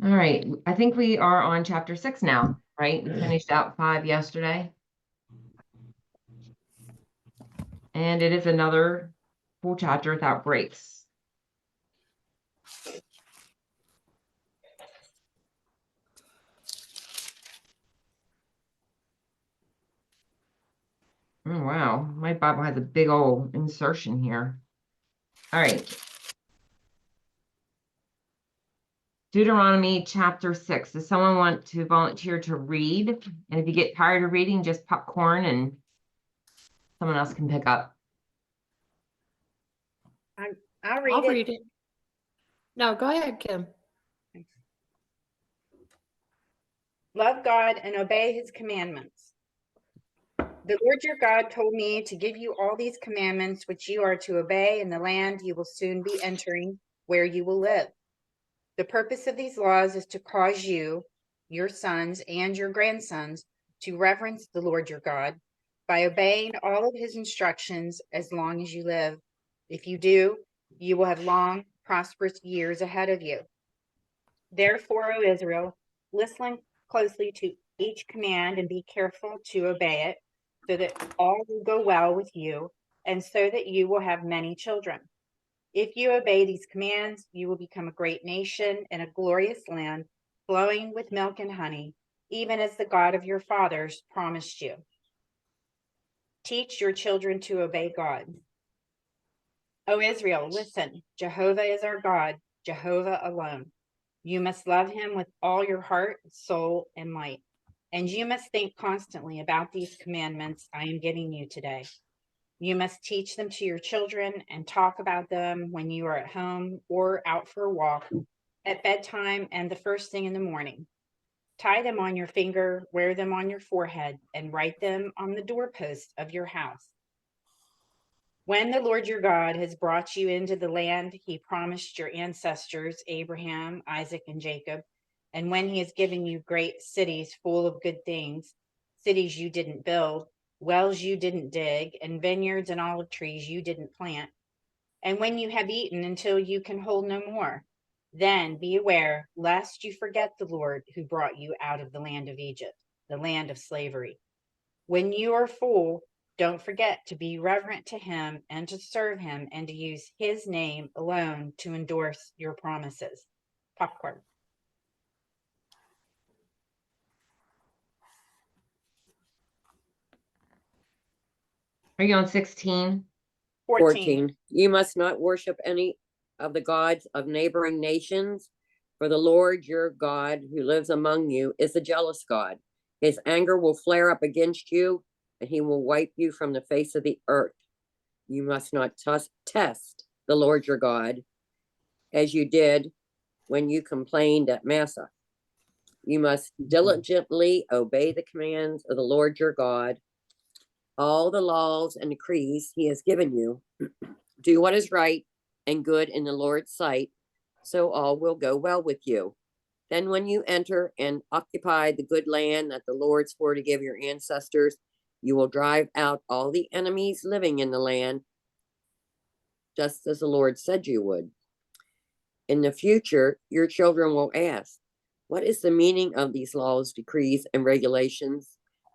All right. I think we are on chapter 6 now, right? We finished out 5 yesterday. And it is another full chapter without breaks. Oh, wow. My Bible has a big old insertion here. All right. Deuteronomy chapter 6. Does someone want to volunteer to read? And if you get tired of reading, just popcorn and someone else can pick up. I'll read I'll it. read it. No, go ahead, Kim. Love God and obey his commandments. The Lord your God told me to give you all these commandments, which you are to obey in the land you will soon be entering, where you will live. The purpose of these laws is to cause you, your sons, and your grandsons to reverence the Lord your God by obeying all of his instructions as long as you live. If you do, you will have long, prosperous years ahead of you. Therefore, O Israel, listen closely to each command and be careful to obey it, so that all will go well with you, and so that you will have many children. If you obey these commands, you will become a great nation in a glorious land, flowing with milk and honey, even as the God of your fathers promised you. Teach your children to obey God. O Israel, listen, Jehovah is our God, Jehovah alone. You must love him with all your heart, soul, and might. And you must think constantly about these commandments I am giving you today. You must teach them to your children and talk about them when you are at home or out for a walk, at bedtime, and the first thing in the morning. Tie them on your finger, wear them on your forehead, and write them on the doorpost of your house. When the Lord your God has brought you into the land he promised your ancestors, Abraham, Isaac, and Jacob, and when he has given you great cities full of good things, cities you didn't build, wells you didn't dig, and vineyards and olive trees you didn't plant, and when you have eaten until you can hold no more, then be aware lest you forget the Lord who brought you out of the land of Egypt, the land of slavery. When you are full, don't forget to be reverent to him and to serve him and to use his name alone to endorse your promises. Popcorn. Are you on 16? 14. You must not worship any of the gods of neighboring nations, for the Lord your God who lives among you is a jealous God. His anger will flare up against you, and he will wipe you from the face of the earth. You must not test the Lord your God, as you did when you complained at Massa. You must diligently obey the commands of the Lord your God, all the laws and decrees he has given you. Do what is right and good in the Lord's sight, so all will go well with you. Then when you enter and occupy the good land that the Lord swore to give your ancestors, you will drive out all the enemies living in the land, just as the Lord said you would. In the future, your children will ask, what is the meaning of these laws, decrees, and regulations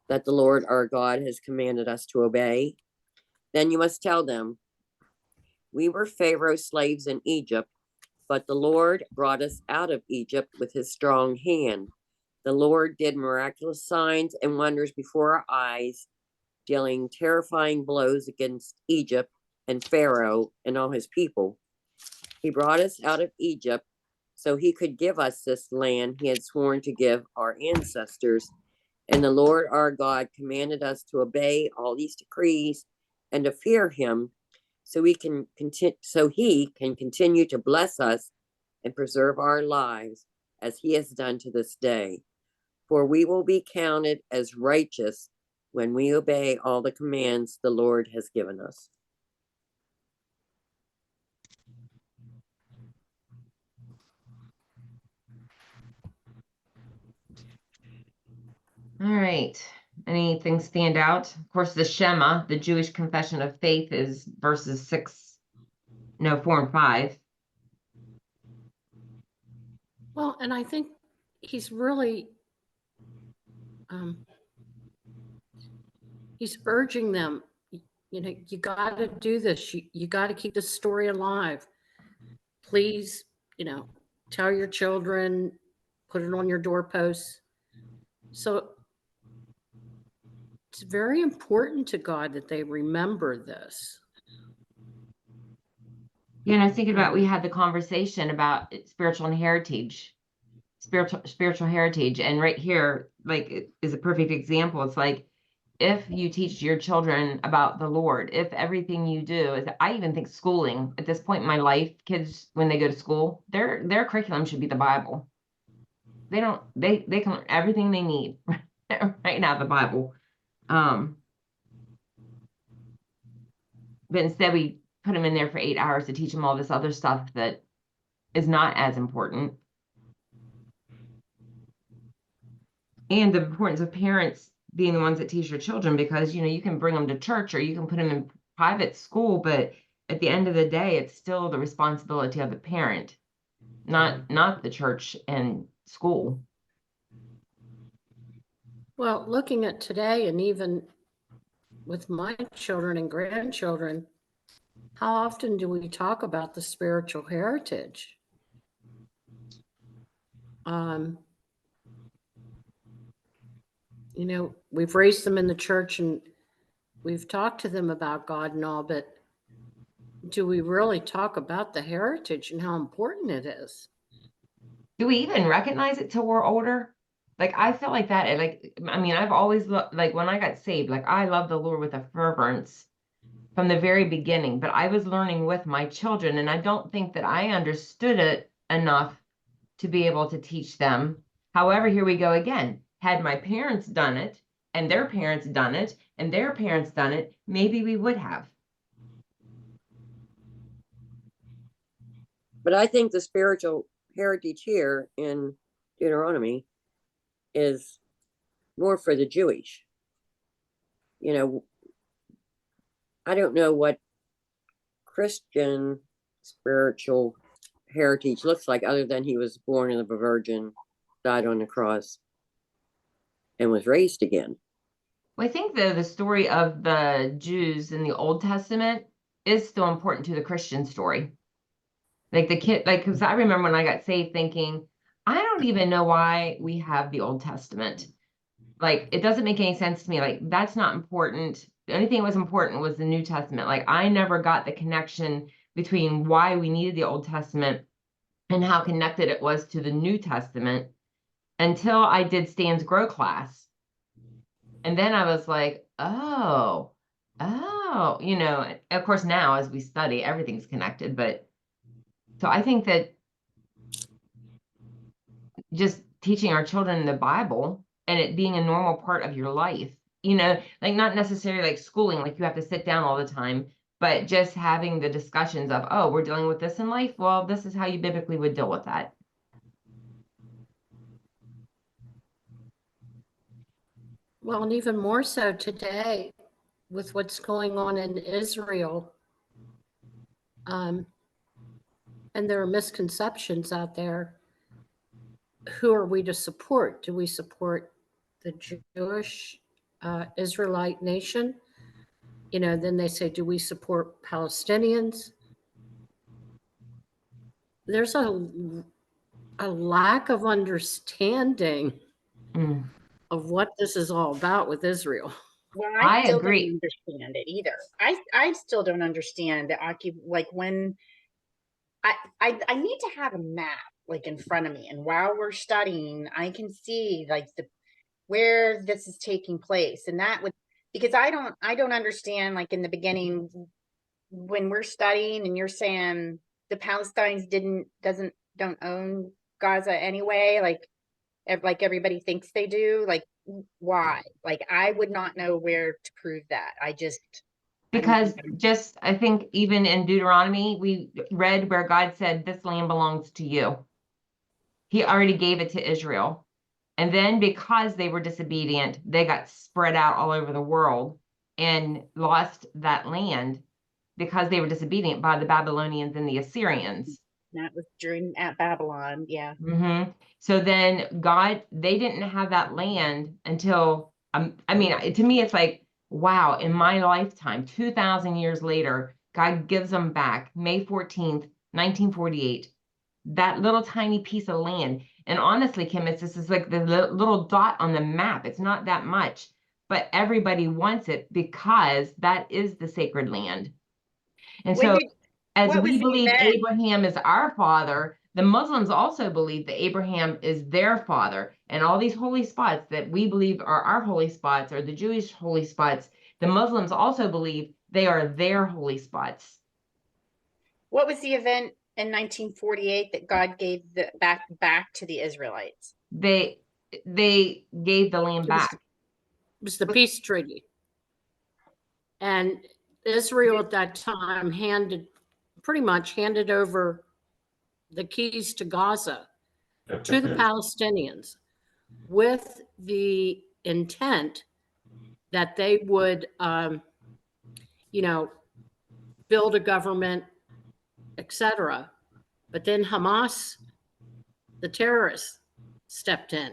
that the Lord our God has commanded us to obey? Then you must tell them, we were Pharaoh's slaves in Egypt, but the Lord brought us out of Egypt with his strong hand. The Lord did miraculous signs and wonders before our eyes, dealing terrifying blows against Egypt and Pharaoh and all his people. He brought us out of Egypt so he could give us this land he had sworn to give our ancestors. And the Lord our God commanded us to obey all these decrees and to fear him, so he can continue to bless us and preserve our lives as he has done to this day. For we will be counted as righteous when we obey all the commands the Lord has given us. All right. Anything stand out? Of course, the Shema, the Jewish confession of faith, is verses 4 and 5. Well, and I think he's really, he's urging them, you know, you got to do this. You got to keep the story alive. Please, you know, tell your children, put it on your doorposts. So it's very important to God that they remember this. Yeah, and I was thinking about, we had the conversation about spiritual heritage, spiritual heritage, and right here, like, it is a perfect example. It's like, if you teach your children about the Lord, if everything you do is, I even think schooling at this point in my life, kids, when they go to school, their curriculum should be the Bible. They can learn everything they need right now, the Bible. But instead we put them in there for 8 hours to teach them all this other stuff that is not as important. And the importance of parents being the ones that teach your children, because, you know, you can bring them to church or you can put them in private school, but at the end of the day, it's still the responsibility of the parent, not the church and school. Well, looking at today, and even with my children and grandchildren, how often do we talk about the spiritual heritage? You know, we've raised them in the church and we've talked to them about God and all, but do we really talk about the heritage and how important it is? Do we even recognize it till we're older? Like, I feel like that, like, I mean, I've always like, when I got saved, like, I love the Lord with a fervence from the very beginning, but I was learning with my children, and I don't think that I understood it enough to be able to teach them. However, here we go again. Had my parents done it, and their parents done it, and their parents done it, maybe we would have. But I think the spiritual heritage here in Deuteronomy is more for the Jewish. You know, I don't know what Christian spiritual heritage looks like, other than he was born of a virgin, died on the cross, and was raised again. Well, I think the story of the Jews in the Old Testament is still important to the Christian story. Like the kid, like, because I remember when I got saved thinking, I don't even know why we have the Old Testament. Like, it doesn't make any sense to me. Like, that's not important. The only thing that was important was the New Testament. Like, I never got the connection between why we needed the Old Testament and how connected it was to the New Testament until I did Stan's Grow class. And then I was like, oh, you know, of course, now as we study, everything's connected. But so I think that just teaching our children the Bible and it being a normal part of your life, you know, like, not necessarily like schooling, like you have to sit down all the time, but just having the discussions of, oh, we're dealing with this in life. Well, this is how you biblically would deal with that. Well, and even more so today with what's going on in Israel. And there are misconceptions out there. Who are we to support? Do we support the Jewish Israelite nation? You know, then they say, do we support Palestinians? There's a lack of understanding of what this is all about with Israel. Well, I still agree. don't understand it either. I still don't understand the like when I need to have a map like in front of me, and while we're studying, I can see like where this is taking place, and that would, because I don't understand, like in the beginning when we're studying and you're saying the Palestinians don't own Gaza anyway, like everybody thinks they do, like why? Like I would not know where to prove that. I don't Because know. just, I think even in Deuteronomy, we read where God said, this land belongs to you. He already gave it to Israel. And then because they were disobedient, they got spread out all over the world and lost that land because they were disobedient by the Babylonians and the Assyrians. That was during at Babylon. Yeah. So then they didn't have that land until, I mean, to me, it's like, wow, in my lifetime, 2,000 years later, God gives them back May 14th, 1948, that little tiny piece of land. And honestly, Kim, this is like the little dot on the map. It's not that much, but everybody wants it because that is the sacred land. And When so, did as what was we the believe event? Abraham is our father, the Muslims also believe that Abraham is their father. And all these holy spots that we believe are our holy spots, or the Jewish holy spots, the Muslims also believe they are their holy spots. What was the event in 1948 that God gave the back to the Israelites? They gave the land It was, back. it was the peace treaty. And Israel at that time pretty much handed over the keys to Gaza to the Palestinians with the intent that they would, build a government, etc. But then Hamas, the terrorists, stepped in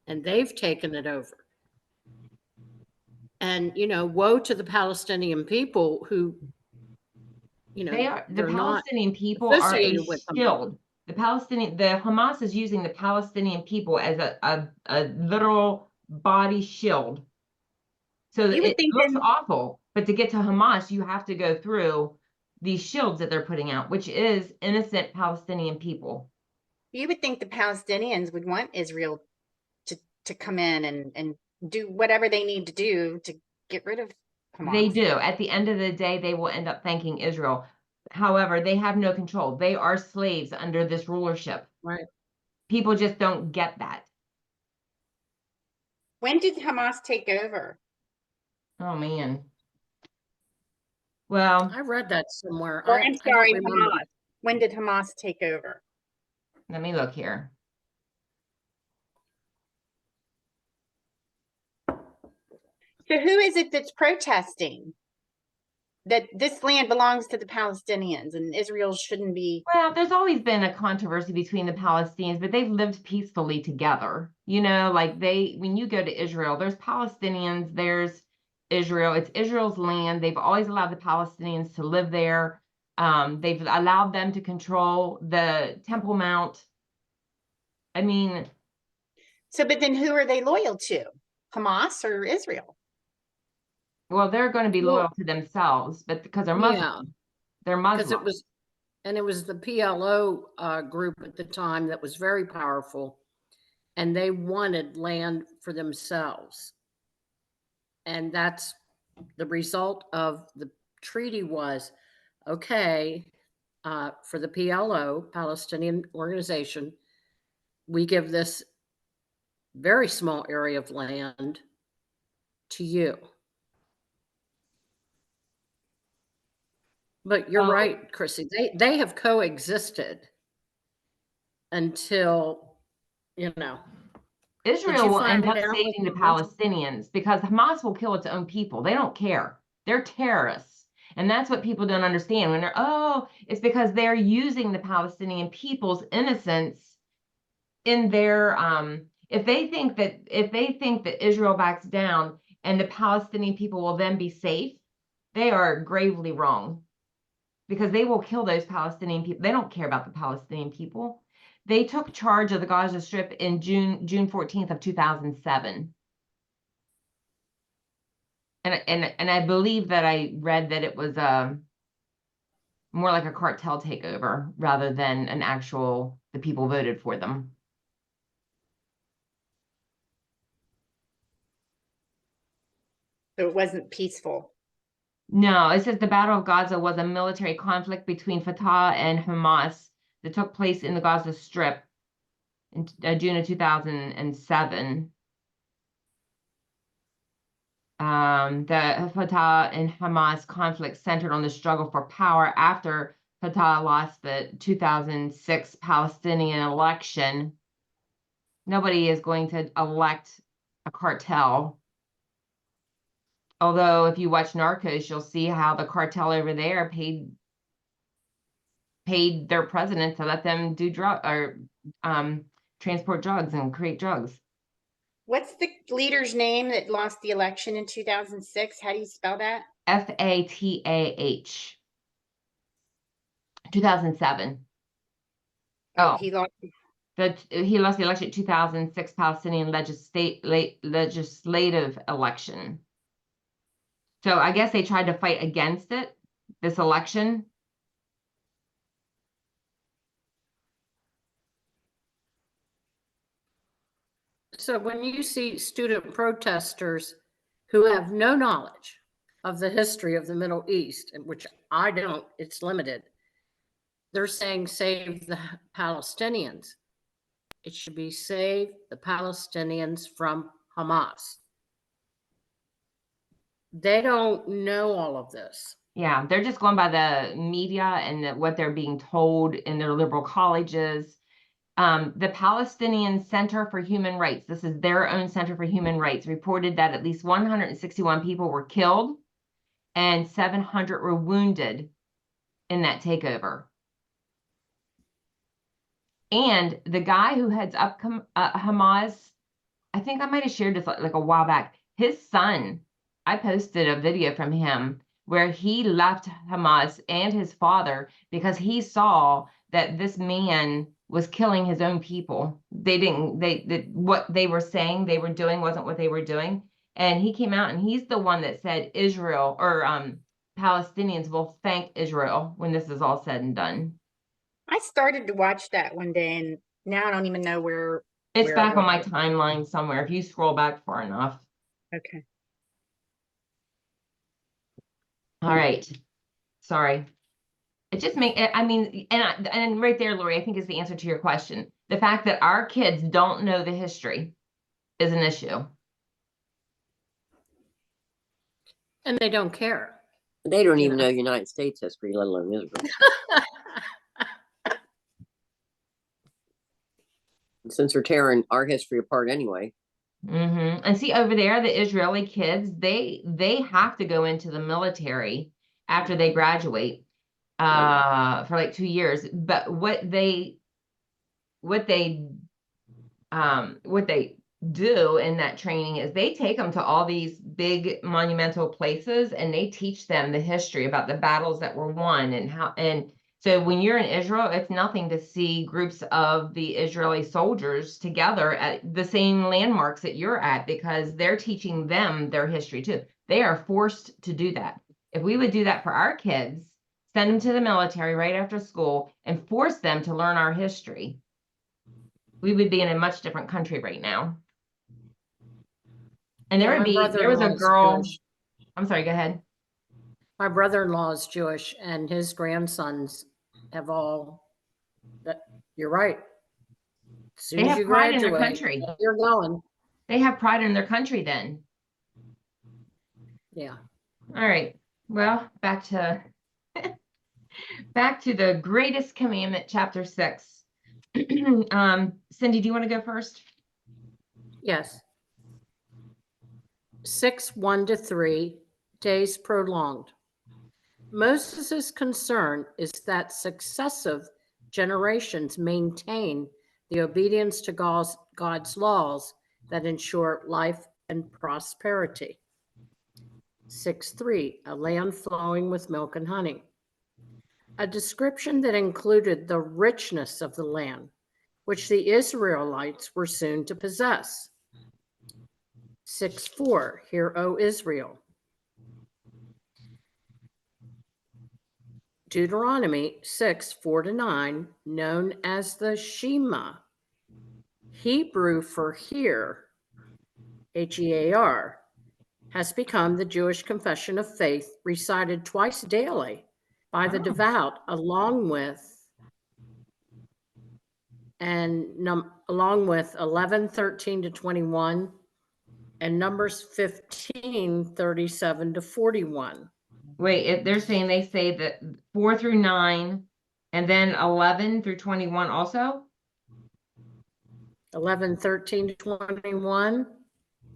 and they've taken it over. And, woe to the Palestinian people who, The they're not Palestinian people are a associated with them. shield. The Hamas is using the Palestinian people as a literal body shield. So You would it think looks then, awful, but to get to Hamas, you have to go through these shields that they're putting out, which is innocent Palestinian people. you would think the Palestinians would want Israel to come in and do whatever they need to do to get rid of Hamas. They do. At the end of the day, they will end up thanking Israel. However, they have no control. They are slaves under this rulership. Right. People just don't get that. When did Hamas take over? Oh man. Well, I read that somewhere. Or I I'm don't sorry, remember. Hamas. When did Hamas take over? let me look here. So who is it that's protesting that this land belongs to the Palestinians and Israel shouldn't be? Well, there's always been a controversy between the Palestinians, but they've lived peacefully together. Like when you go to Israel, there's Palestinians, there's Israel. It's Israel's land. They've always allowed the Palestinians to live there. They've allowed them to control the Temple Mount. I mean, So, but then who are they loyal to? Hamas or Israel? well, they're going to be Well, loyal to themselves, but because they're yeah, Muslim, they're because Muslim. it was the PLO group at the time that was very powerful, and they wanted land for themselves. And that's the result of the treaty was, okay, for the PLO, Palestinian organization, we give this very small area of land to you. But you're Oh, right, Chrissy. They have coexisted until, Did Israel you will find end up out what saving the Hamas? Palestinians because Hamas will kill its own people. They don't care. They're terrorists. And that's what people don't understand when it's because they're using the Palestinian people's innocence in their if they think that Israel backs down and the Palestinian people will then be safe, they are gravely wrong because they will kill those Palestinian people. They don't care about the Palestinian people. They took charge of the Gaza Strip in June 14th of 2007. And I believe that I read that it was more like a cartel takeover rather than the people voted for them. So it wasn't peaceful. No, it says the Battle of Gaza was a military conflict between Fatah and Hamas that took place in the Gaza Strip in June of 2007. The Fatah and Hamas conflict centered on the struggle for power after Fatah lost the 2006 Palestinian election. Nobody is going to elect a cartel. Although if you watch Narcos, you'll see how the cartel over there paid paid their president to let them do transport drugs and create drugs. What's the leader's name that lost the election in 2006? How do you spell that? FATAH. 2007. Oh, Oh, he lost. he lost the election 2006 Palestinian legislative election. So I guess they tried to fight against it, this election. So when you see student protesters who have no knowledge of the history of the Middle East, which I don't, it's limited, they're saying save the Palestinians. It should be save the Palestinians from Hamas. They don't know all of this. Yeah, they're just going by the media and what they're being told in their liberal colleges. The Palestinian Center for Human Rights, this is their own Center for Human Rights, reported that at least 161 people were killed and 700 were wounded in that takeover. And the guy who heads up Hamas, I think I might have shared this like a while back. His son, I posted a video from him where he left Hamas and his father because he saw that this man was killing his own people. What they were saying they were doing wasn't what they were doing. And he came out and he's the one that said Israel or Palestinians will thank Israel when this is all said and done. I started to watch that one day, and now I don't even know where. It's where back it on my was. timeline somewhere if you scroll back far enough. Okay. All right. Sorry. It just I mean, and right there, Lori, I think is the answer to your question. The fact that our kids don't know the history is an issue. And they don't care. They don't even know United States history, let alone Israel. Since they're tearing our history apart anyway. And see over there, the Israeli kids, they have to go into the military after they graduate for like 2 years. But what they do in that training is they take them to all these big monumental places and they teach them the history about the battles that were won and how. And so when you're in Israel, it's nothing to see groups of the Israeli soldiers together at the same landmarks that you're at because they're teaching them their history too. They are forced to do that. If we would do that for our kids, send them to the military right after school and force them to learn our history, we would be in a much different country right now. And there was a girl. Jewish. I'm sorry, go ahead. My brother-in-law is Jewish, and his grandsons have all. You're right. As soon They as have you pride in their graduate, country. you're going. They have pride in their country then. Yeah. All right. Well, back to the greatest commandment, chapter 6. Cindy, do you want to go first? Yes. 6:1-3, days prolonged. Moses' concern is that successive generations maintain the obedience to God's laws that ensure life and prosperity. 6:3, a land flowing with milk and honey. A description that included the richness of the land, which the Israelites were soon to possess. 6:4, Hear, O Israel. Deuteronomy 6:4-9, known as the Shema, Hebrew for hear, H-E-A-R, has become the Jewish confession of faith recited twice daily by the devout, along with 11:13-21 and Numbers 15:37-41. Wait, they're saying they say that 4-9 and then 11-21 also? 11:13-21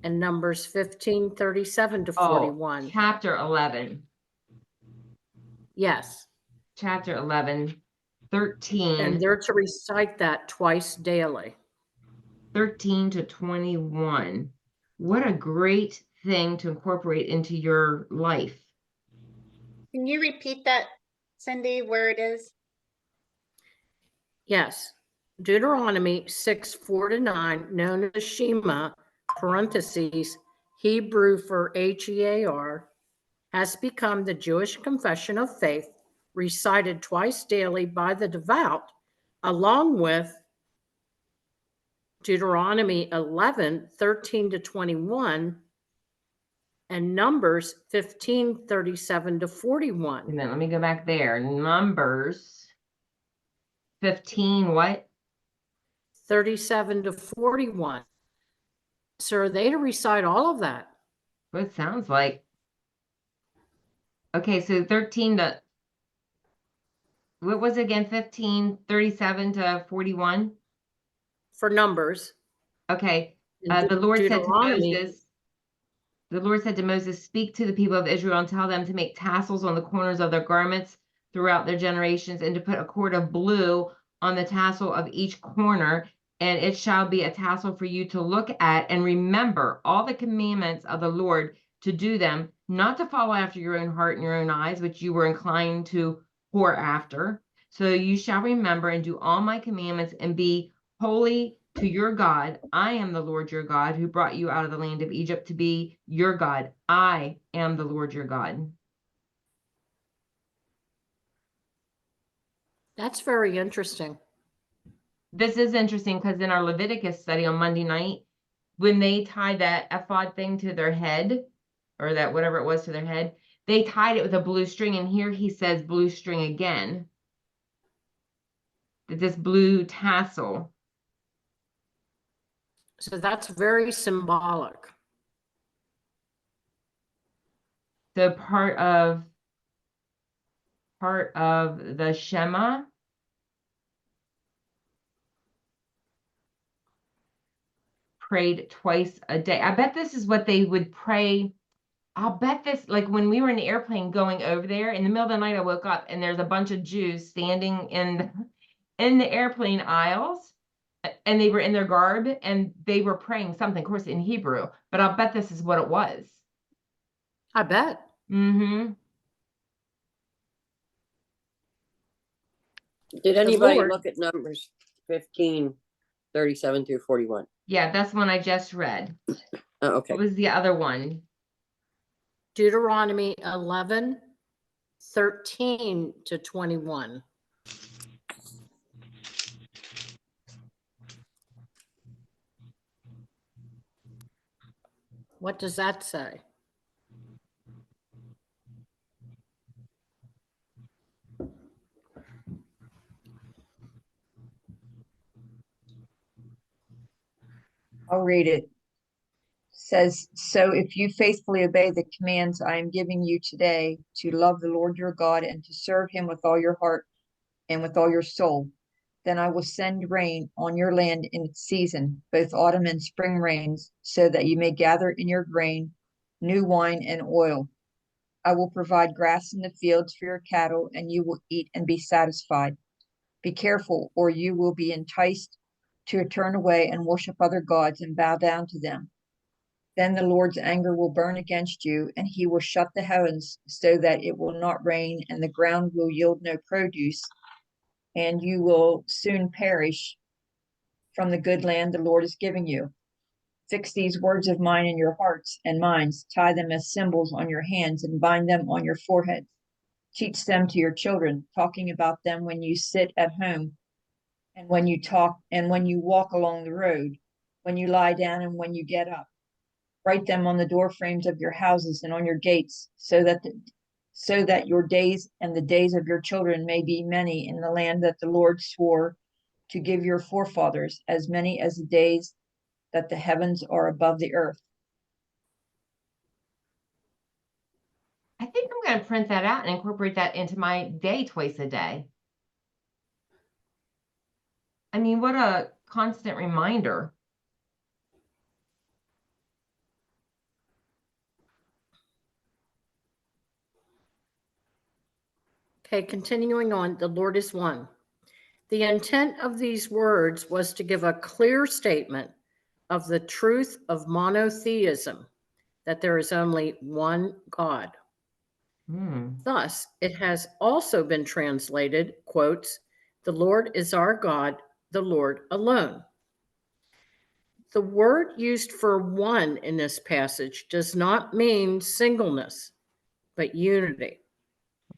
and Numbers 15:37-41. Chapter 11. Yes. Chapter 11. And 13, they're to recite that twice daily. 13 to 21. What a great thing to incorporate into your life. Can you repeat that, Cindy, where it is? Yes. Deuteronomy 6:4-9, known as Shema, parentheses, Hebrew for HEAR, has become the Jewish confession of faith, recited twice daily by the devout, along with Deuteronomy 11:13-21 and Numbers 15:37-41. And then let me go back there. Numbers 15, what? 37-41. So are they to recite all of that? What it sounds like. Okay, so 13 to, what was it again? 15, 37 to 41? For Numbers. Okay. And The Lord said to Deuteronomy, Moses, the Lord said to Moses, speak to the people of Israel and tell them to make tassels on the corners of their garments throughout their generations, and to put a cord of blue on the tassel of each corner. And it shall be a tassel for you to look at and remember all the commandments of the Lord, to do them, not to follow after your own heart and your own eyes, which you were inclined to whore after. So you shall remember and do all my commandments and be holy to your God. I am the Lord your God, who brought you out of the land of Egypt to be your God. I am the Lord your God. that's very interesting. This is interesting because in our Leviticus study on Monday night, when they tied that ephod thing to their head, or that whatever it was to their head, they tied it with a blue string. And here he says blue string again. That this blue tassel. So that's very symbolic. So part of the Shema. Prayed twice a day. I bet this is what they would pray. I'll bet this, like when we were in the airplane going over there, in the middle of the night, I woke up and there's a bunch of Jews standing in the airplane aisles, and they were in their garb and they were praying something, of course, in Hebrew, but I'll bet this is what it was. I bet. Mm-hmm. Did anybody Lord- look at Numbers 15:37-41? Yeah, that's one I just read. Oh, okay. What was the other one? Deuteronomy 11:13-21. What does that say? I'll read it. Says, so if you faithfully obey the commands I am giving you today, to love the Lord your God and to serve him with all your heart and with all your soul, then I will send rain on your land in its season, both autumn and spring rains, so that you may gather in your grain, new wine and oil. I will provide grass in the fields for your cattle, and you will eat and be satisfied. Be careful, or you will be enticed to turn away and worship other gods and bow down to them. Then the Lord's anger will burn against you, and he will shut the heavens so that it will not rain, and the ground will yield no produce, and you will soon perish from the good land the Lord is giving you. Fix these words of mine in your hearts and minds, tie them as symbols on your hands, and bind them on your foreheads. Teach them to your children, talking about them when you sit at home, and when you talk, and when you walk along the road, when you lie down, and when you get up. Write them on the door frames of your houses and on your gates, so that your days and the days of your children may be many in the land that the Lord swore to give your forefathers, as many as the days that the heavens are above the earth. I think I'm going to print that out and incorporate that into my day twice a day. I mean, what a constant reminder. Okay, continuing on, the Lord is one. The intent of these words was to give a clear statement of the truth of monotheism, that there is only one God. Hmm. Thus, it has also been translated, quotes, "The Lord is our God, the Lord alone." The word used for one in this passage does not mean singleness, but unity.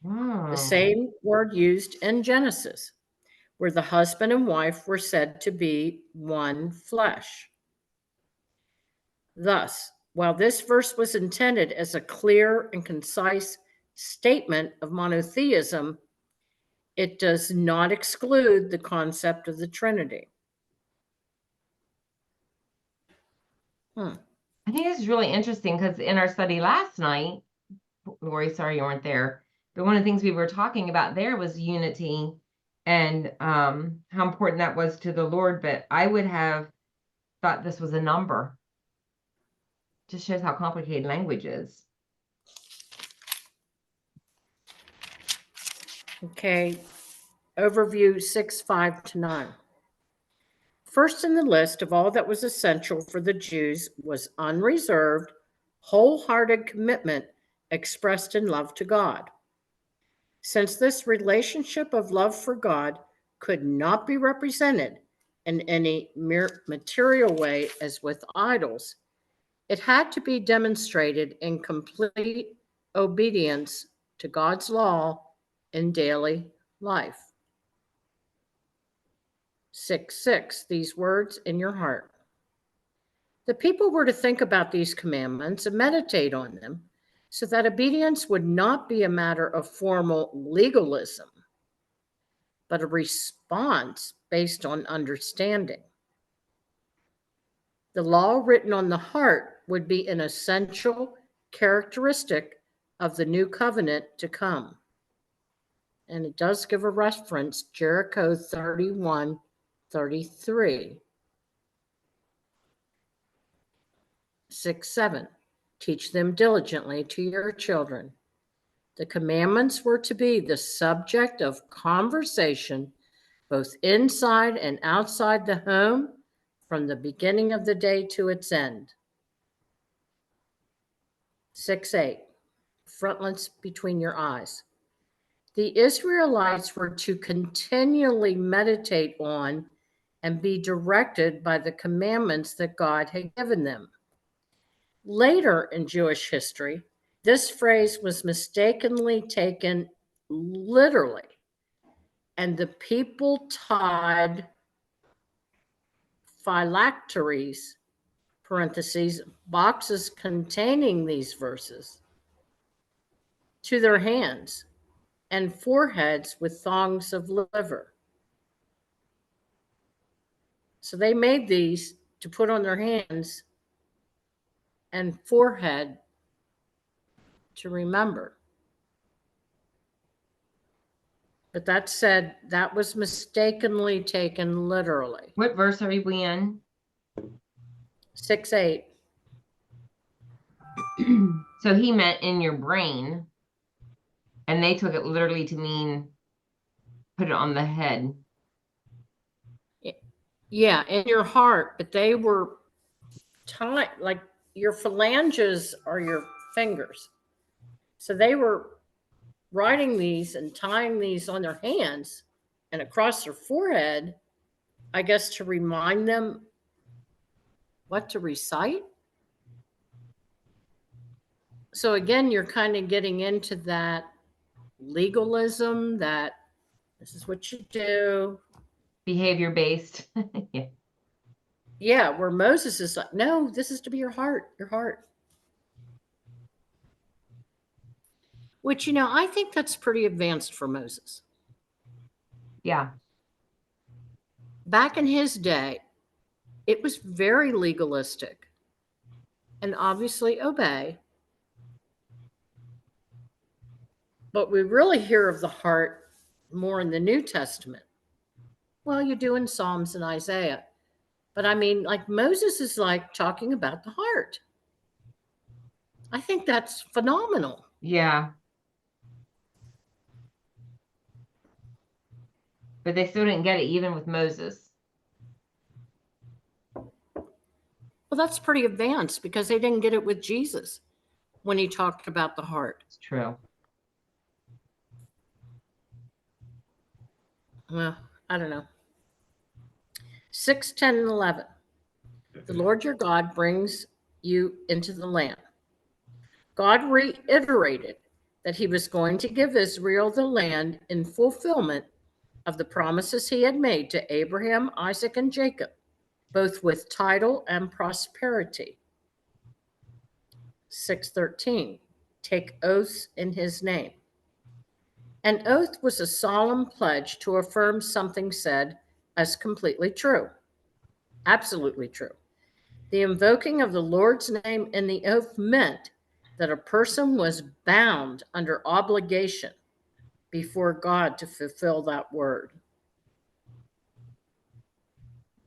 The Oh. same word used in Genesis, where the husband and wife were said to be one flesh. Thus, while this verse was intended as a clear and concise statement of monotheism, it does not exclude the concept of the Trinity. I think this is really interesting because in our study last night, Lori, sorry you weren't there, but one of the things we were talking about there was unity and how important that was to the Lord. But I would have thought this was a number. Just shows how complicated language is. Okay, overview 6:5-9. First in the list of all that was essential for the Jews was unreserved, wholehearted commitment expressed in love to God. Since this relationship of love for God could not be represented in any mere material way as with idols, it had to be demonstrated in complete obedience to God's law in daily life. 6:6, these words in your heart. The people were to think about these commandments and meditate on them so that obedience would not be a matter of formal legalism, but a response based on understanding. The law written on the heart would be an essential characteristic of the new covenant to come. And it does give a reference, Jericho 31:33. 6:7, teach them diligently to your children. The commandments were to be the subject of conversation both inside and outside the home from the beginning of the day to its end. 6:8, frontlets between your eyes. The Israelites were to continually meditate on and be directed by the commandments that God had given them. Later in Jewish history, this phrase was mistakenly taken literally, and the people tied phylacteries, parentheses, boxes containing these verses, to their hands and foreheads with thongs of liver. So they made these to put on their hands and forehead to remember. But that said, that was mistakenly taken literally. What verse are we in? 6:8. So he meant in your brain, and they took it literally to mean put it on the head. Yeah, in your heart, but they were tied, like your phalanges are your fingers. So they were writing these and tying these on their hands and across their forehead, I guess to remind them what to recite. So again, you're kind of getting into that legalism, that this is what you do. Behavior based. Yeah. Yeah, where Moses is like, no, this is to be your heart, your heart. Which, I think that's pretty advanced for Moses. Yeah. Back in his day, it was very legalistic and obviously obey. But we really hear of the heart more in the New Testament. Well, you do in Psalms and Isaiah. But I mean, like Moses is like talking about the heart. I think that's phenomenal. Yeah. but they still didn't get it even with Moses. Well, that's pretty advanced because they didn't get it with Jesus when he talked about the heart. It's true. Well, I don't know. 6, 10, and 11. The Lord your God brings you into the land. God reiterated that he was going to give Israel the land in fulfillment of the promises he had made to Abraham, Isaac, and Jacob, both with title and prosperity. 6:13. Take oaths in his name. An oath was a solemn pledge to affirm something said as completely true, absolutely true. The invoking of the Lord's name in the oath meant that a person was bound under obligation before God to fulfill that word.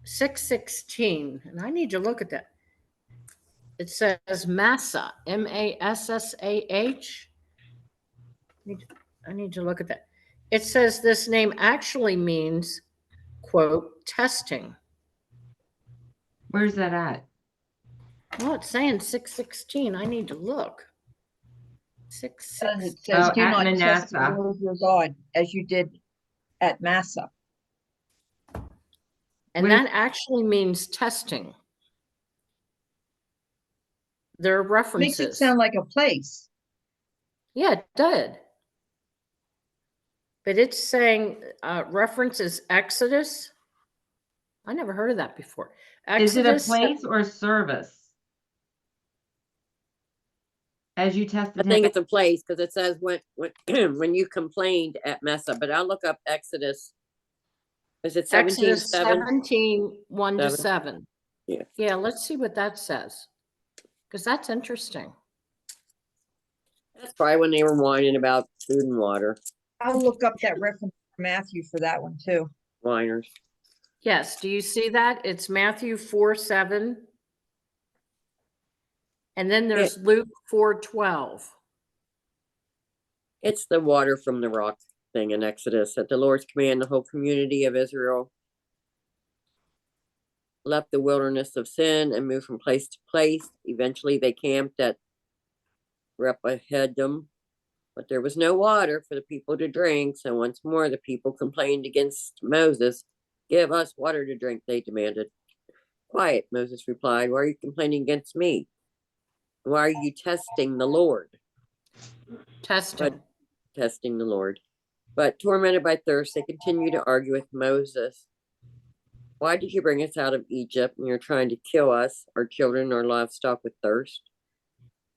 6:16, and I need to look at that. It says Massa, Massah. I need to look at that. It says this name actually means, quote, testing. Where's that at? Well, it's saying 6:16. I need to look. 6:16. It says, Oh, do at not test the Manasseh. Lord your God as you did at Massa. And Where's- that actually means testing. There are Makes it references. sound like a place. Yeah, it did. But it's saying references Exodus. I never heard of that before. Is it a Exodus. place or a service? As you I tested him. think it's a place because it says when when you complained at Messa, but I'll look up Exodus. Is it 17, Exodus 17, 1 to 7. Yeah. Yeah, let's see what that says. Because that's interesting. That's probably when they were whining about food and water. I'll look up that reference for Matthew for that one too. Whiners. Yes, do you see that? It's Matthew 4:7. And then there's Luke 4:12. It's the water from the rock thing in Exodus. At the Lord's command, the whole community of Israel left the wilderness of sin and moved from place to place. Eventually, they camped at Rephidim, but there was no water for the people to drink. So once more, the people complained against Moses. Give us water to drink, they demanded. Quiet, Moses replied. Why are you complaining against me? Why are you testing the Lord? Testing. Testing the Lord. But tormented by thirst, they continued to argue with Moses. Why did you bring us out of Egypt and you're trying to kill us, our children, our livestock with thirst?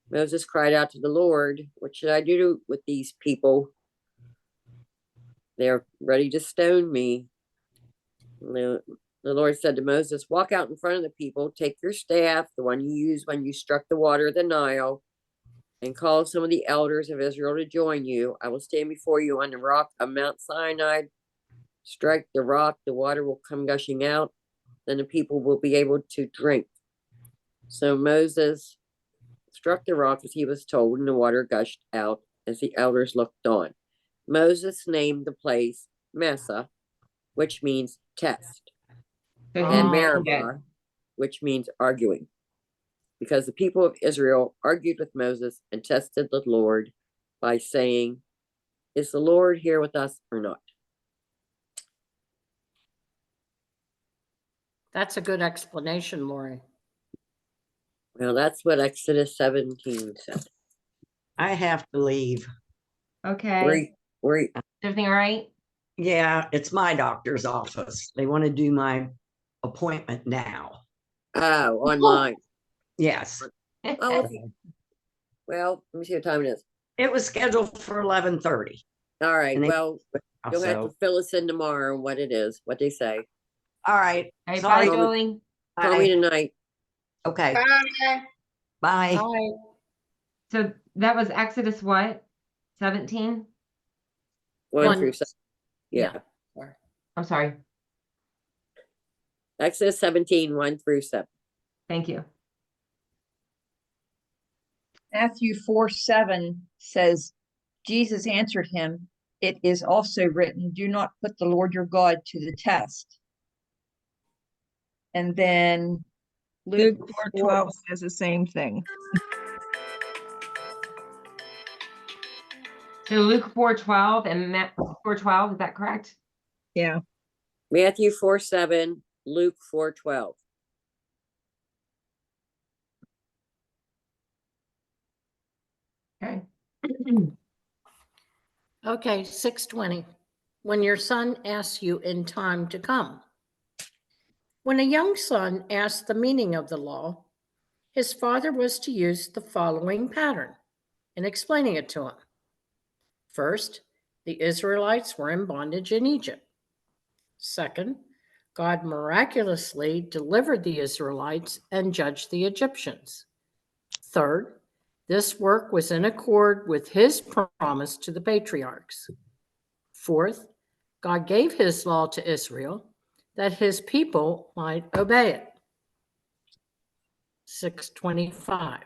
Moses cried out to the Lord, what should I do with these people? They're ready to stone me. The Lord said to Moses, walk out in front of the people, take your staff, the one you used when you struck the water of the Nile, and call some of the elders of Israel to join you. I will stand before you on the rock of Mount Sinai. Strike the rock, the water will come gushing out, then the people will be able to drink. So Moses struck the rock as he was told, and the water gushed out as the elders looked on. Moses named the place Massa, which means test, So he and named it. Meribah, which means arguing, because the people of Israel argued with Moses and tested the Lord by saying, is the Lord here with us or not? That's a good explanation, Lori. Well, that's what Exodus 17 said. I have to leave. Okay. Where, Everything all right? Yeah, it's my doctor's office. They want to do my appointment now. oh, online. Yes, Oh, okay. Well, let me see what time it is. it was scheduled for 11:30. All right. And they- Well, you'll have to So, fill us in tomorrow what it is, what they say. all right. All right, Sorry. bye, Julie. Call me Bye. tonight. Okay. Bye. Bye. Bye. So that was Exodus what? 17? One One. through 7. Yeah. I'm sorry. Exodus 17, 1 through 7. Thank you. Matthew 4:7 says, Jesus answered him, it is also written, do not put the Lord your God to the test. And then Luke Luke 4:12 says the same thing. So Luke 4:12 and Matt 4:12, is that correct? Yeah. Matthew 4:7, Luke 4:12. Okay. Okay, 620. When your son asks you in time to come. When a young son asked the meaning of the law, his father was to use the following pattern in explaining it to him. First, the Israelites were in bondage in Egypt. Second, God miraculously delivered the Israelites and judged the Egyptians. Third, this work was in accord with his promise to the patriarchs. Fourth, God gave his law to Israel that his people might obey it. 625,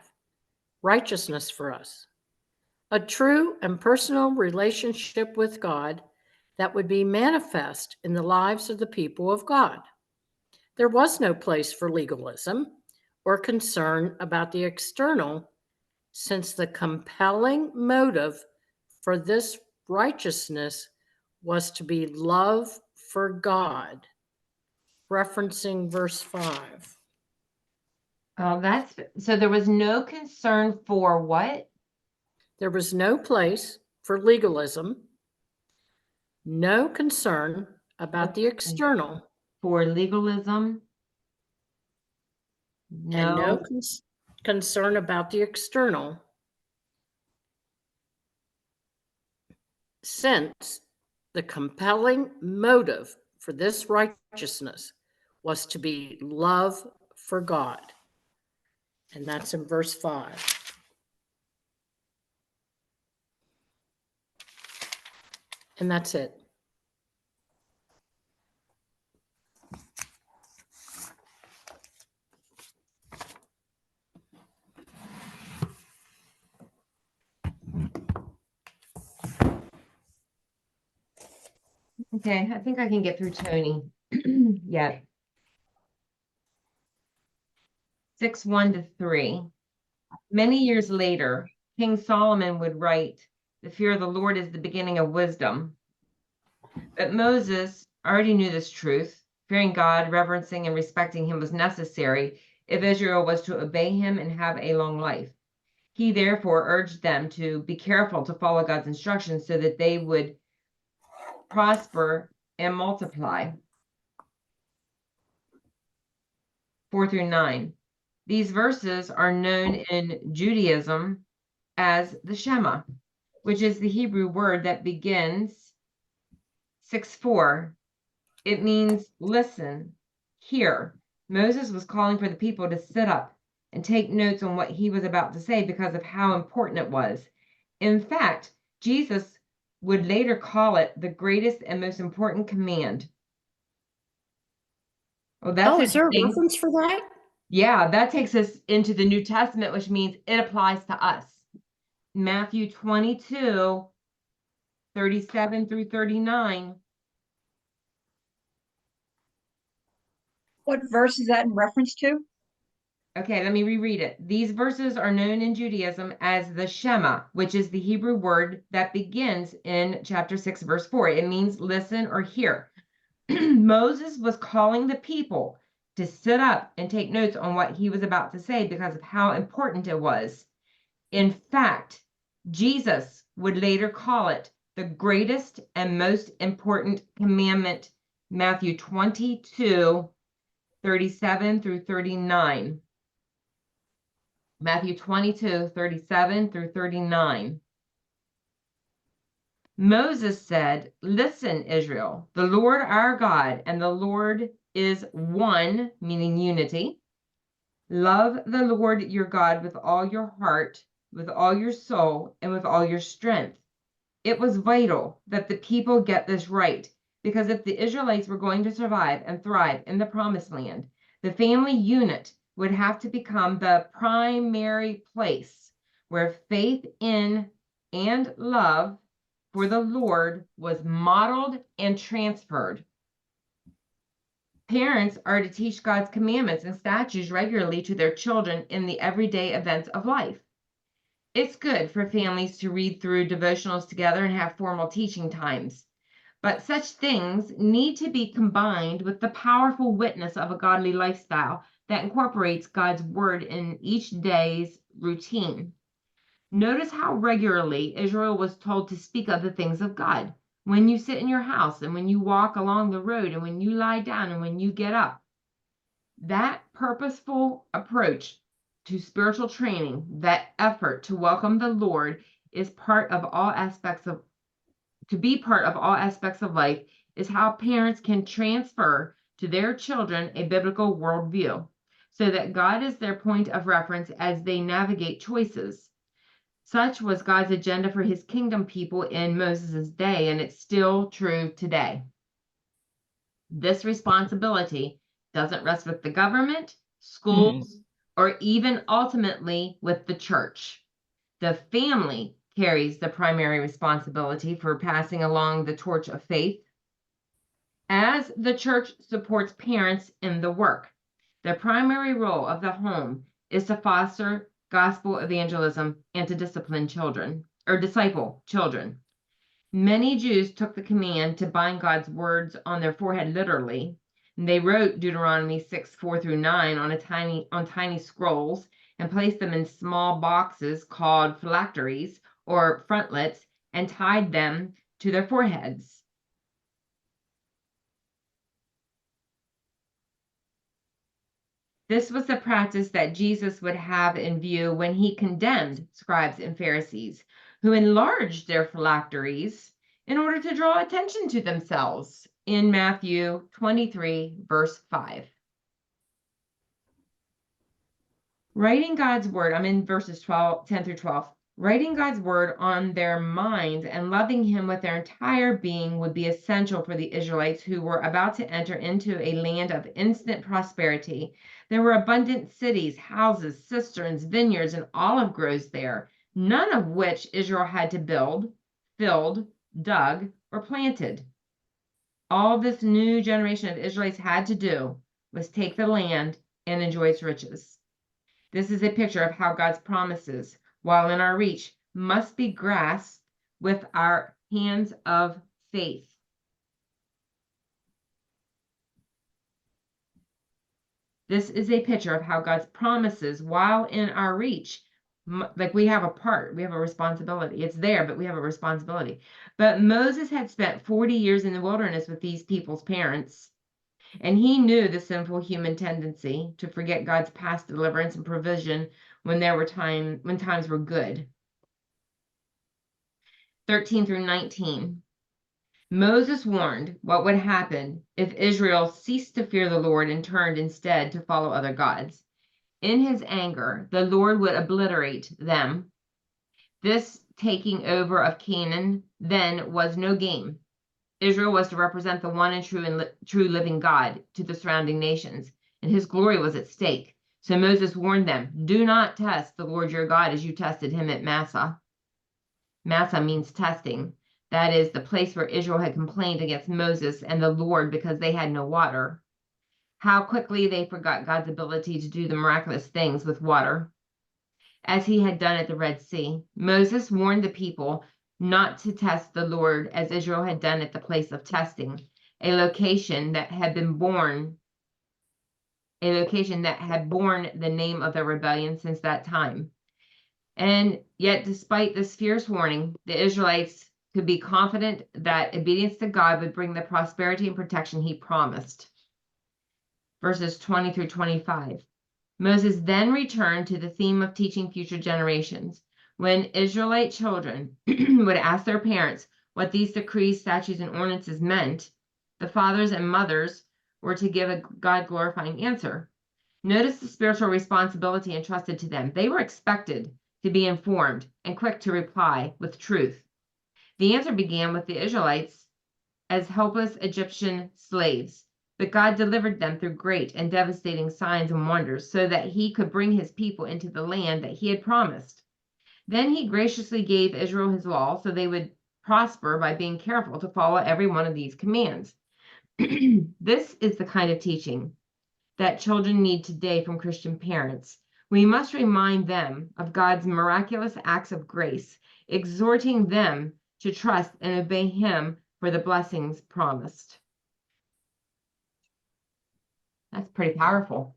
righteousness for us. A true and personal relationship with God that would be manifest in the lives of the people of God. There was no place for legalism or concern about the external, since the compelling motive for this righteousness was to be love for God, referencing verse 5. Oh, that's so there was no concern for what? There was no place for legalism, no concern about the external, For legalism? and no No. concern about the external, since the compelling motive for this righteousness was to be love for God. And that's in verse 5. And that's it. Okay, I think I can get through Tony. Yeah. 6:1-3. Many years later, King Solomon would write, "The fear of the Lord is the beginning of wisdom." But Moses already knew this truth. Fearing God, reverencing and respecting him was necessary if Israel was to obey him and have a long life. He therefore urged them to be careful to follow God's instructions so that they would prosper and multiply. 4-9. These verses are known in Judaism as the Shema, which is the Hebrew word that begins 6:4. It means listen, hear. Moses was calling for the people to sit up and take notes on what he was about to say because of how important it was. In fact, Jesus would later call it the greatest and most important command. Oh, that's Is there a interesting. reference for that? Yeah, that takes us into the New Testament, which means it applies to us. Matthew 22:37-39. What verse is that in reference to? Okay, let me reread it. These verses are known in Judaism as the Shema, which is the Hebrew word that begins in chapter 6, verse 4. It means listen or hear. Moses was calling the people to sit up and take notes on what he was about to say because of how important it was. In fact, Jesus would later call it the greatest and most important commandment, Matthew 22:37-39. Matthew 22:37-39. Moses said, "Listen, Israel, the Lord our God and the Lord is one," meaning unity. "Love the Lord your God with all your heart, with all your soul, and with all your strength." It was vital that the people get this right, because if the Israelites were going to survive and thrive in the promised land, the family unit would have to become the primary place where faith in and love for the Lord was modeled and transferred. Parents are to teach God's commandments and statutes regularly to their children in the everyday events of life. It's good for families to read through devotionals together and have formal teaching times. But such things need to be combined with the powerful witness of a godly lifestyle that incorporates God's word in each day's routine. Notice how regularly Israel was told to speak of the things of God. When you sit in your house, and when you walk along the road, and when you lie down, and when you get up. That purposeful approach to spiritual training, that effort to welcome the Lord, is part of all aspects of life, is how parents can transfer to their children a biblical worldview, so that God is their point of reference as they navigate choices. Such was God's agenda for his kingdom people in Moses' day, and it's still true today. This responsibility doesn't rest with the government, schools, or even ultimately with the church. The family carries the primary responsibility for passing along the torch of faith, as the church supports parents in the work. The primary role of the home is to foster gospel evangelism and to discipline children, or disciple children. Many Jews took the command to bind God's words on their forehead literally. And they wrote Deuteronomy 6:4-9 on tiny scrolls and placed them in small boxes called phylacteries or frontlets and tied them to their foreheads. This was the practice that Jesus would have in view when he condemned scribes and Pharisees, who enlarged their phylacteries in order to draw attention to themselves in Matthew 23, verse 5. Writing God's word, I'm in verses 10-12. Writing God's word on their minds and loving him with their entire being would be essential for the Israelites who were about to enter into a land of instant prosperity. There were abundant cities, houses, cisterns, vineyards, and olive groves there, none of which Israel had to build, filled, dug, or planted. All this new generation of Israelites had to do was take the land and enjoy its riches. This is a picture of how God's promises, while in our reach, must be grasped with our hands of faith. This is a picture of how God's promises, while in our reach, like we have a responsibility. It's there, but we have a responsibility. But Moses had spent 40 years in the wilderness with these people's parents, and he knew the sinful human tendency to forget God's past deliverance and provision when times were good. 13-19. Moses warned what would happen if Israel ceased to fear the Lord and turned instead to follow other gods. In his anger, the Lord would obliterate them. This taking over of Canaan then was no game. Israel was to represent the one and true living God to the surrounding nations, and his glory was at stake. So Moses warned them, do not test the Lord your God as you tested him at Massah. Massah means testing. That is the place where Israel had complained against Moses and the Lord because they had no water. How quickly they forgot God's ability to do the miraculous things with water, as he had done at the Red Sea. Moses warned the people not to test the Lord as Israel had done at the place of testing, a location that had borne the name of their rebellion since that time. And yet, despite this fierce warning, the Israelites could be confident that obedience to God would bring the prosperity and protection he promised. Verses 20-25. Moses then returned to the theme of teaching future generations. When Israelite children would ask their parents what these decrees, statutes, and ordinances meant, the fathers and mothers were to give a God-glorifying answer. Notice the spiritual responsibility entrusted to them. They were expected to be informed and quick to reply with truth. The answer began with the Israelites as helpless Egyptian slaves, but God delivered them through great and devastating signs and wonders so that he could bring his people into the land that he had promised. Then he graciously gave Israel his law so they would prosper by being careful to follow every one of these commands. This is the kind of teaching that children need today from Christian parents. We must remind them of God's miraculous acts of grace, exhorting them to trust and obey Him for the blessings promised. That's pretty powerful.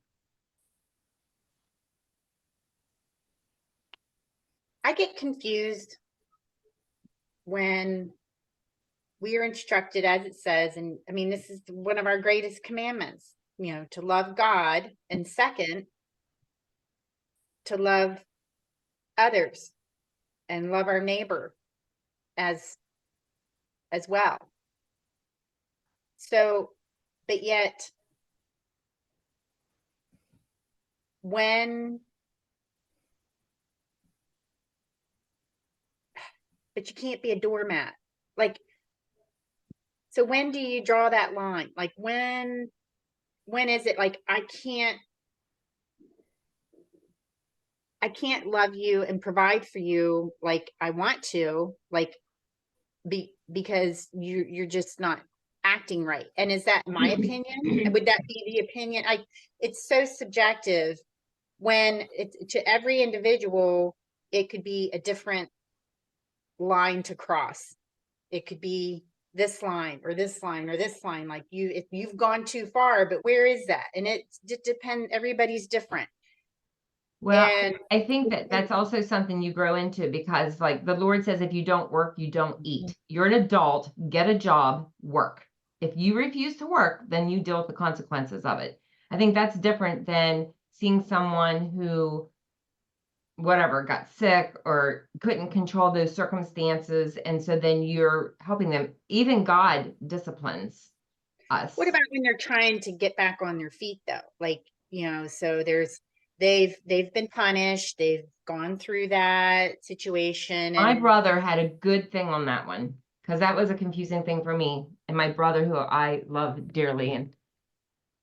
I get confused when we are instructed, as it says, and I mean, this is one of our greatest commandments, to love God, and second, to love others and love our neighbor as well. So, but yet, but you can't be a doormat. Like, so when do you draw that line? Like, when is it like, I can't love you and provide for you like I want to, like, because you're just not acting right. And is that my opinion? Would that be the opinion? It's so subjective when to every individual, it could be a different line to cross. It could be this line or this line or this line. Like, if you've gone too far, but where is that? And it depends. Everybody's different. Well, And I think that that's also something you grow into, because like the Lord says, if you don't work, you don't eat. You're an adult, get a job, work. If you refuse to work, then you deal with the consequences of it. I think that's different than seeing someone who, whatever, got sick or couldn't control those circumstances. And so then you're helping them. Even God disciplines us. what about when they're trying to get back on their feet though? Like, so they've been punished. They've gone through that situation. My And brother had a good thing on that one, because that was a confusing thing for me and my brother, who I love dearly and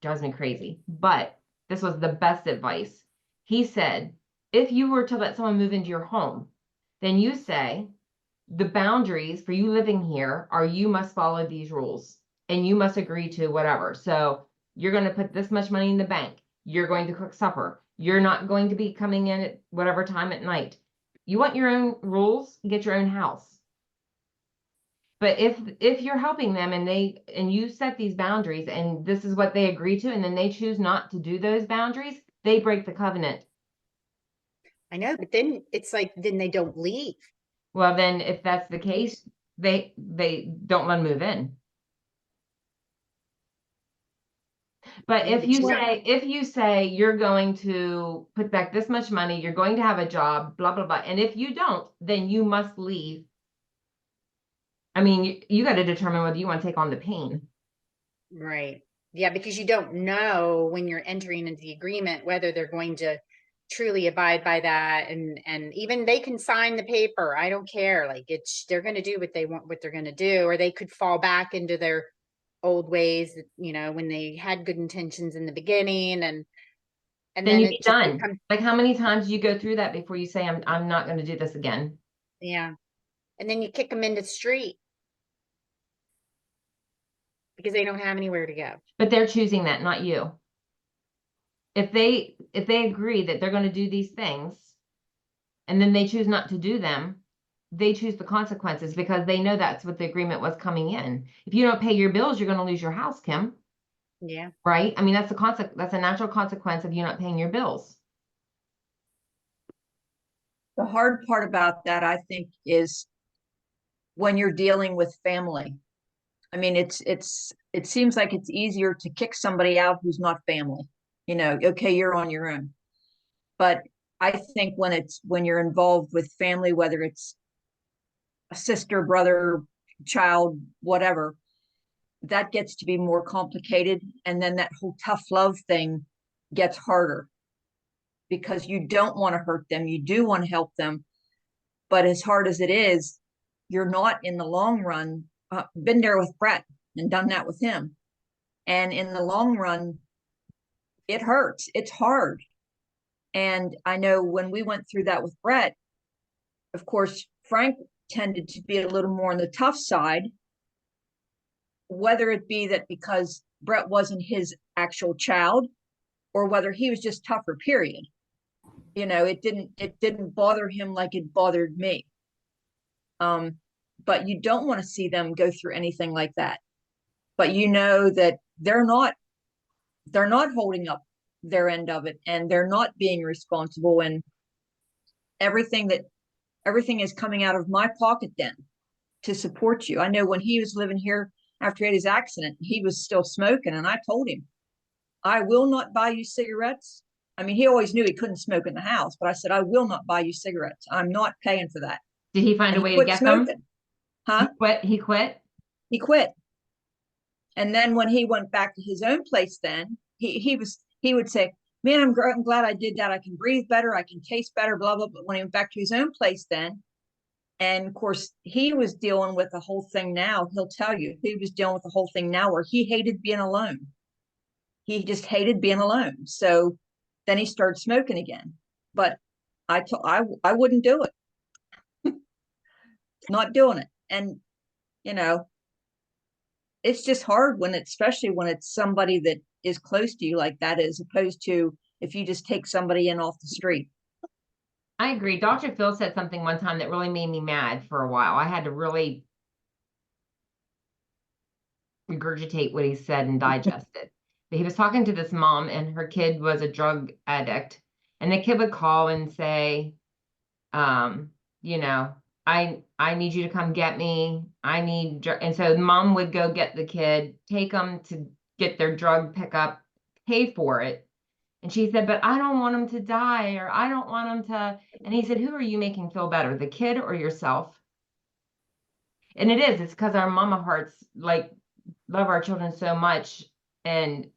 drives me crazy. But this was the best advice. He said, if you were to let someone move into your home, then you say, the boundaries for you living here are you must follow these rules and you must agree to whatever. So you're going to put this much money in the bank. You're going to cook supper. You're not going to be coming in at whatever time at night. You want your own rules, get your own house. But if you're helping them and you set these boundaries and this is what they agree to, and then they choose not to do those boundaries, they break the covenant. I know, but then it's like, then they don't leave. Well, then if that's the case, they don't let them move in. But if you say you're going to put back this much money, you're going to have a job, blah, blah, blah. And if you don't, then you must leave. I mean, you got to determine whether you want to take on the pain. Right. Yeah, because you don't know when you're entering into the agreement whether they're going to truly abide by that, and even they can sign the paper. I don't care. Like, they're going to do what they want, what they're going to do, or they could fall back into their old ways, when they had good intentions in the beginning, and then you'd be done. Like, how many times do you go through that before you say, I'm not going to do this again? Yeah. And then you kick them into the street because they don't have anywhere to go. But they're choosing that, not you. If they agree that they're going to do these things and then they choose not to do them, they choose the consequences because they know that's what the agreement was coming in. If you don't pay your bills, you're going to lose your house, Kim. Yeah. Right? I mean, that's a natural consequence of you not paying your bills. The hard part about that, I think, is when you're dealing with family. I mean, it seems like it's easier to kick somebody out who's not family. Okay, you're on your own. But I think when you're involved with family, whether it's a sister, brother, child, whatever, that gets to be more complicated. And then that whole tough love thing gets harder because you don't want to hurt them. You do want to help them. But as hard as it is, you're not in the long run. Been there with Brett and done that with him. And in the long run, it hurts. It's hard. And I know when we went through that with Brett, of course, Frank tended to be a little more on the tough side, whether it be that because Brett wasn't his actual child or whether he was just tougher, period. It didn't bother him like it bothered me. But you don't want to see them go through anything like that. But that they're not holding up their end of it, and they're not being responsible, and everything is coming out of my pocket then to support you. I know when he was living here after he had his accident, he was still smoking, and I told him, I will not buy you cigarettes. I mean, he always knew he couldn't smoke in the house, but I said, I will not buy you cigarettes. I'm not paying for that. Did he find And a way he to quit get them? smoking. Huh? He quit. He quit. And then when he went back to his own place, then he would say, man, I'm glad I did that. I can breathe better. I can taste better, blah, blah. But when he went back to his own place then, and of course, he was dealing with the whole thing now. He'll tell you, he was dealing with the whole thing now where he hated being alone. He just hated being alone. So then he started smoking again. But I wouldn't do it. Not doing it. And, it's just hard especially when it's somebody that is close to you like that, as opposed to if you just take somebody in off the street. I agree. Dr. Phil said something one time that really made me mad for a while. I had to really regurgitate what he said and digest it. But he was talking to this mom, and her kid was a drug addict. And the kid would call and say, you know, I need you to come get me. And so the mom would go get the kid, take them to get their drug pickup, pay for it. And she said, but I don't want him to die, or I don't want him to. And he said, who are you making feel better, the kid or yourself? And it's because our mama hearts like love our children so much. And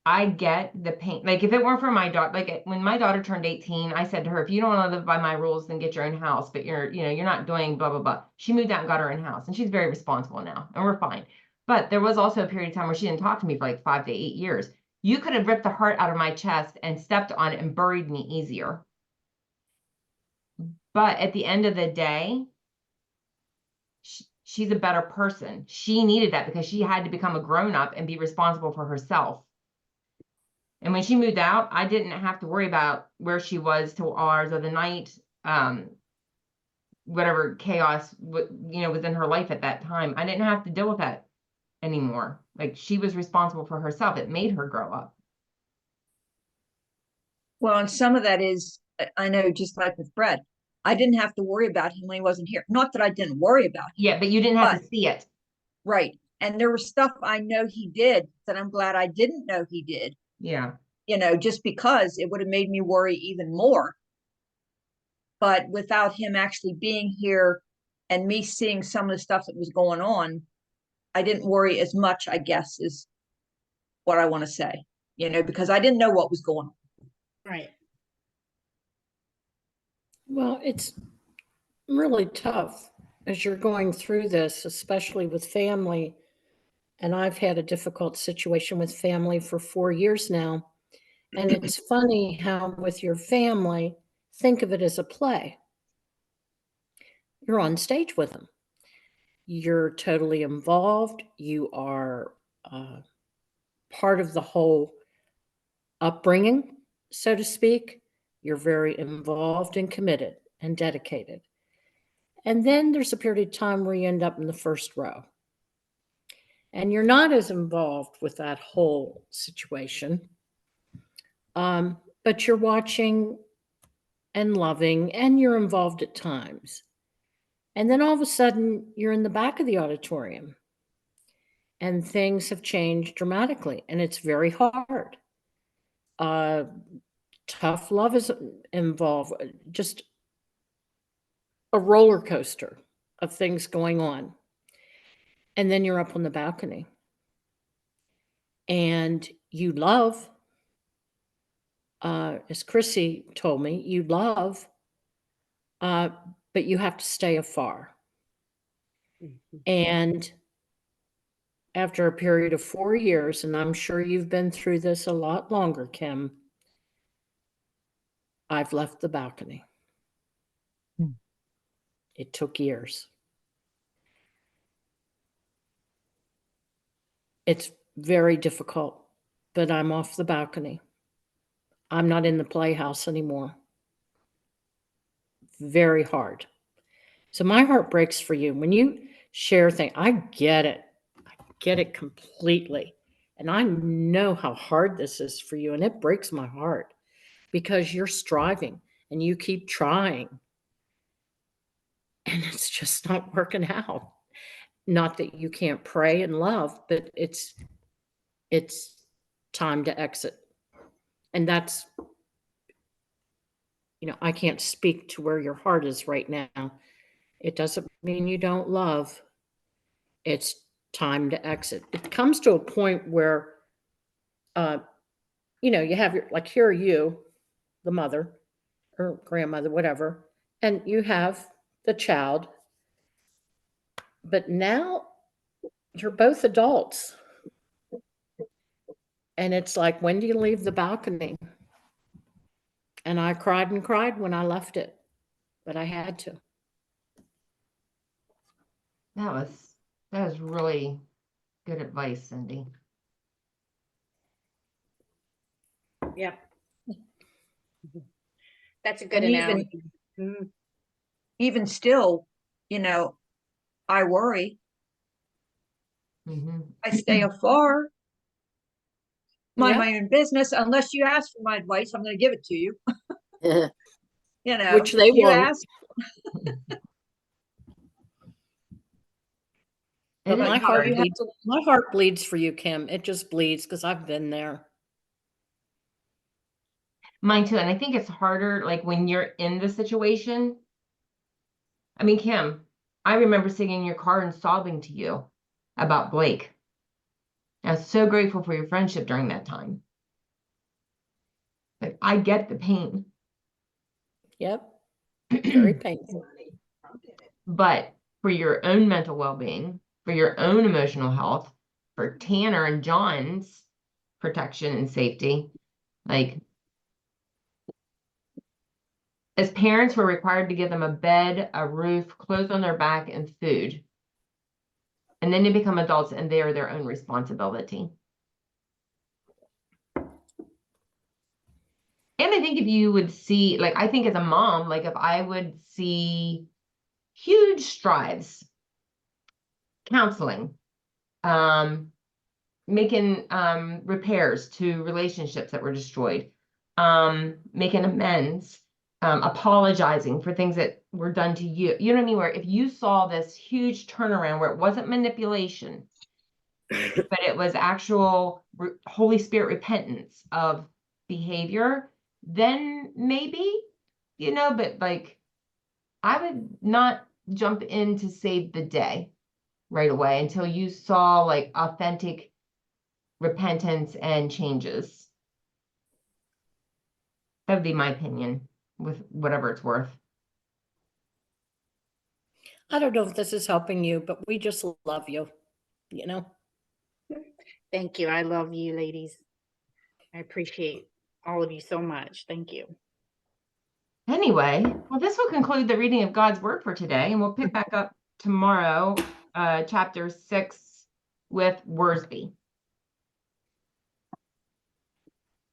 I get the pain. Like if it weren't for my daughter, like when my daughter turned 18, I said to her, if you don't want to live by my rules, then get your own house. But you're not doing blah, blah, blah. She moved out and got her own house, and she's very responsible now, and we're fine. But there was also a period of time where she didn't talk to me for like 5 to 8 years. You could have ripped the heart out of my chest and stepped on it and buried me easier. But at the end of the day, she's a better person. She needed that because she had to become a grown-up and be responsible for herself. And when she moved out, I didn't have to worry about where she was till all hours of the night, whatever chaos was in her life at that time. I didn't have to deal with that anymore. Like she was responsible for herself. It made her grow up. Well, and some of that is, I know, just like with Brett, I didn't have to worry about him when he wasn't here. Not that I didn't worry about him. Yeah, but you didn't have to see it. Right. And there was stuff I know he did that I'm glad I didn't know he did. Yeah. Just because it would have made me worry even more. But without him actually being here and me seeing some of the stuff that was going on, I didn't worry as much, I guess, is what I want to say, because I didn't know what was going on. Right. Well, it's really tough as you're going through this, especially with family. And I've had a difficult situation with family for 4 years now. And it's funny how with your family, think of it as a play. You're on stage with them. You're totally involved. You are part of the whole upbringing, so to speak. You're very involved and committed and dedicated. And then there's a period of time where you end up in the first row. And you're not as involved with that whole situation. But you're watching and loving, and you're involved at times. And then all of a sudden, you're in the back of the auditorium, and things have changed dramatically, and it's very hard. Tough love is involved, just a roller coaster of things going on. And then you're up on the balcony, and you love, as Chrissy told me, you love, but you have to stay afar. Mhm. And after a period of 4 years, and I'm sure you've been through this a lot longer, Kim, I've left the balcony. It took years. It's very difficult, but I'm off the balcony. I'm not in the playhouse anymore. Very hard. So my heart breaks for you. When you share things, I get it. I get it completely. And I know how hard this is for you. And it breaks my heart because you're striving and you keep trying. And it's just not working out. Not that you can't pray and love, but it's time to exit. And that's, I can't speak to where your heart is right now. It doesn't mean you don't love. It's time to exit. It comes to a point where, you have like, here are you, the mother or grandmother, whatever, and you have the child. But now you're both adults. And it's like, when do you leave the balcony? And I cried and cried when I left it, but I had to. That was really good advice, Cindy. Yep. That's a good And analogy. Mhm. even still, I worry. Mm-hmm. I stay afar, mind Yeah. my own business. Unless you ask for my advice, I'm going to give it to you. Which they you won't. ask. But It is my hard. heart bleeds for you, Kim. It just bleeds because I've been there. Mine too. And I think it's harder, like when you're in the situation. I mean, Kim, I remember sitting in your car and sobbing to you about Blake. I was so grateful for your friendship during that time. Like, I get the pain. Yep. Very painful. But for your own mental well-being, for your own emotional health, for Tanner and John's protection and safety, like, as parents, we're required to give them a bed, a roof, clothes on their back, and food. And then they become adults and they are their own responsibility. And I think if you would see, like, I think as a mom, like if I would see huge strides, counseling, making repairs to relationships that were destroyed, making amends, apologizing for things that were done to you. You know what I mean? Where if you saw this huge turnaround where it wasn't manipulation, but it was actual Holy Spirit repentance of behavior, then maybe, but like I would not jump in to save the day right away until you saw like authentic repentance and changes. That would be my opinion with whatever it's worth. I don't know if this is helping you, but we just love you, Thank you. I love you, ladies. I appreciate all of you so much. Thank you. Anyway, well, this will conclude the reading of God's word for today, and we'll pick back up tomorrow, chapter 6 with Worsby.